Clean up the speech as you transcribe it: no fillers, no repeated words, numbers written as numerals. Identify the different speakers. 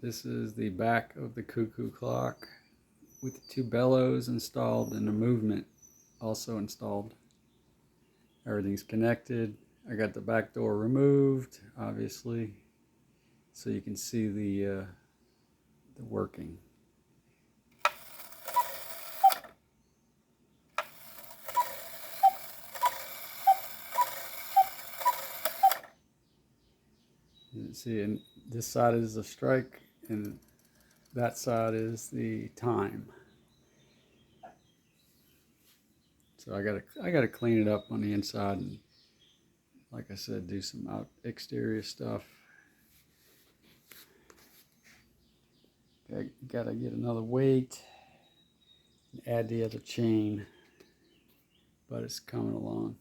Speaker 1: This is the back of the Cuckoo clock with the two bellows installed and the movement also installed. Everything's connected. I got the back door removed, obviously, so you can see the working. You see, and this side is the strike, and that side is the time. So I gotta clean it up on the inside, and like I said, do some exterior stuff. I gotta get another weight and add the other chain, but it's coming along.